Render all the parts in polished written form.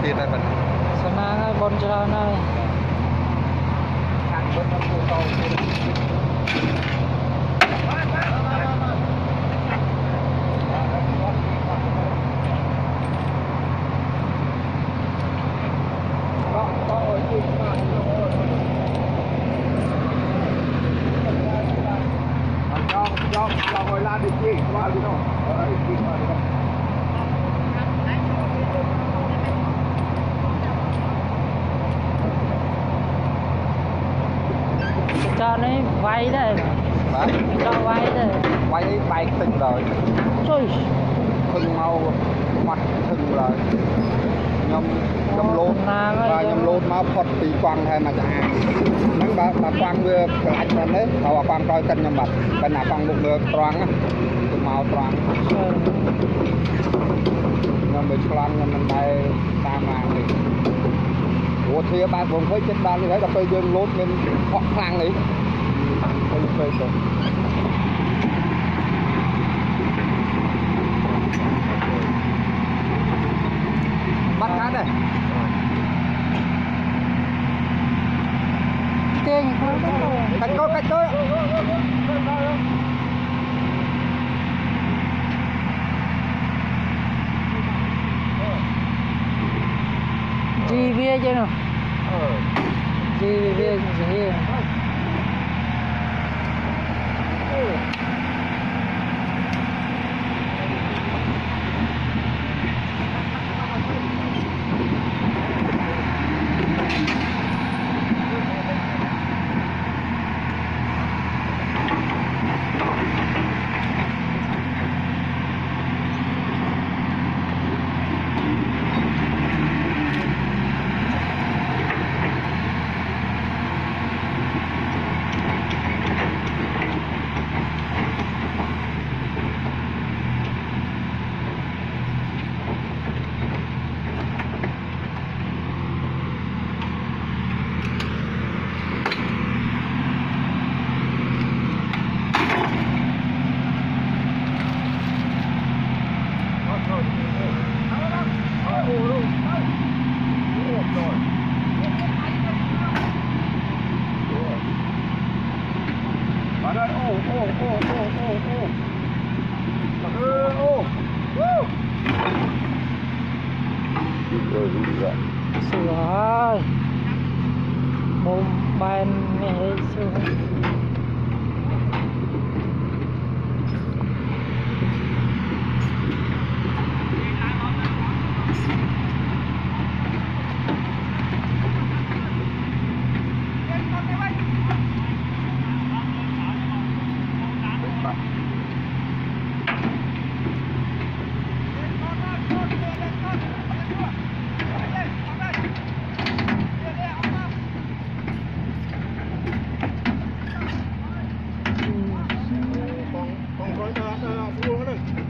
tiền này mình sao mà bon cho này hàng bên nó phù to cho ngồi la đi chi qua đi đâu đi qua đi đâu cho nó vay đây cho vay đây quay bay từng rồi trời thừng mau mặt thừng rồi nhom lôn và nhom lôn máu phật tí quăng hay mà chả nắng bà quăng vừa lạnh lên đấy bà quăng coi cân nhom bật bên nào quăng một đường tròn á từ màu tròn nhom bị tròn nhom mình đây ta mà thì ủa thì ba vùng thấy chết ba như thế là tôi dương lốt nên họ khang đấy tôi rồi bắt cá đây tiền cách coi gì bia chứ nào gì bia gì sửa một bàn này sửa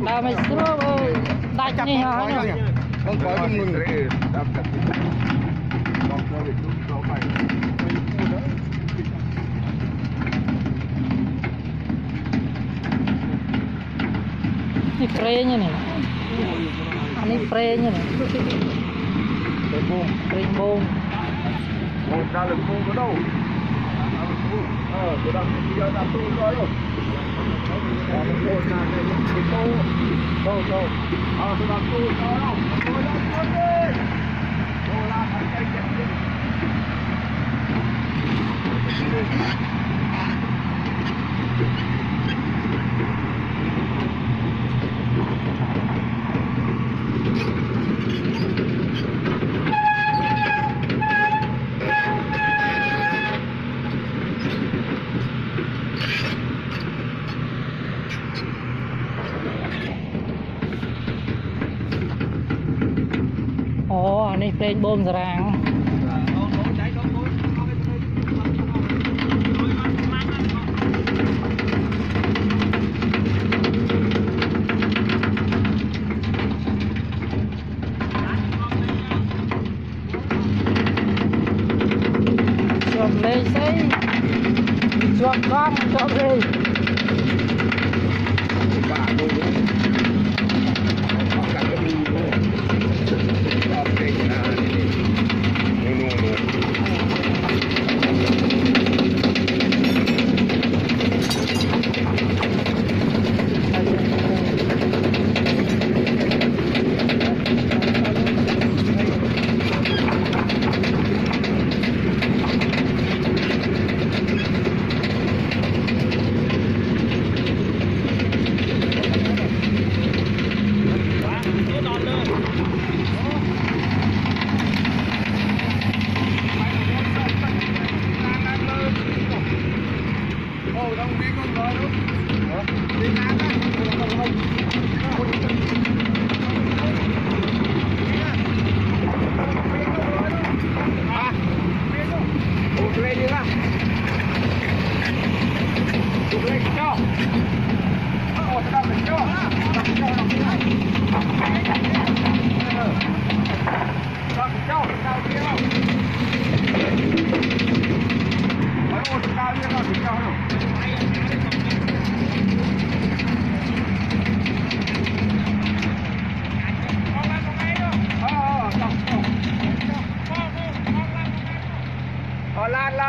là mày sửa đánh đi hả nhỉ không có cái mừng ini spraynya nih ini spraynya nih spray bom một ra lực không có đâu tôi đang đi ra tôi rồi rồi một là cái tô tôi đang tôi đó tôi đang đi tôi là thằng cây chết đi ồ anh ấy lên bom ràng chọn lên xây chọn con chọn lên cả cái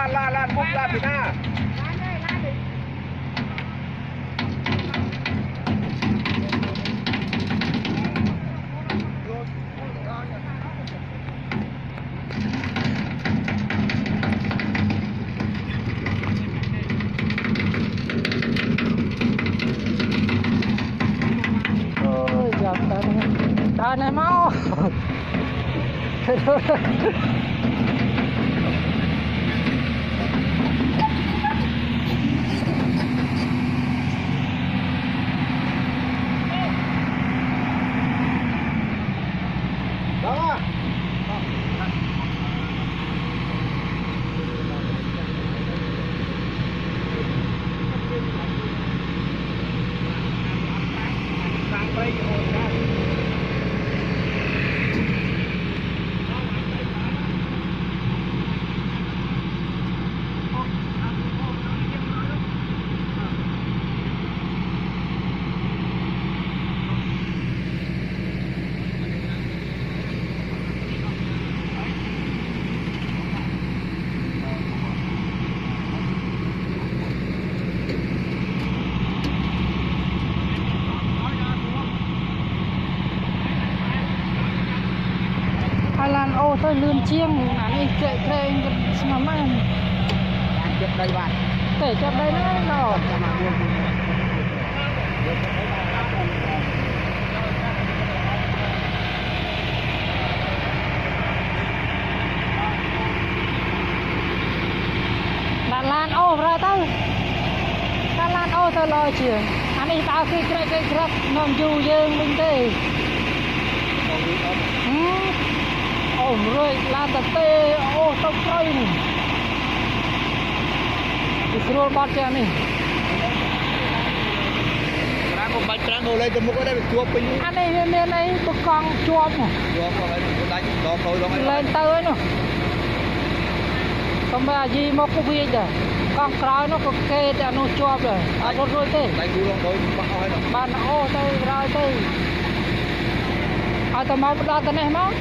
lan bút lan thì na ôi giật đời này mau Lan ô tôi lươn chiêng này kệ kệ mà mang chụp đây bạn để cho đây nó rồi Lan ô ra tới Lan ô tôi lo chuyện anh ấy tao cái grab nằm dù dương mình đi ôm rồi lan tập tê ô tóc rồi nè scroll bot cho này một bánh trắng ngồi lên từ một cái đây bị chuột pin anh ấy lên đây một con chuột chuột rồi đánh đó thôi đó lên tới nữa không bao gì một cái gì rồi con còi nó có kê cho nó chuột rồi à rồi thế đánh cú luôn thôi bắt hỏi rồi bạn ô tới rồi tới à tao mau ra tới này mau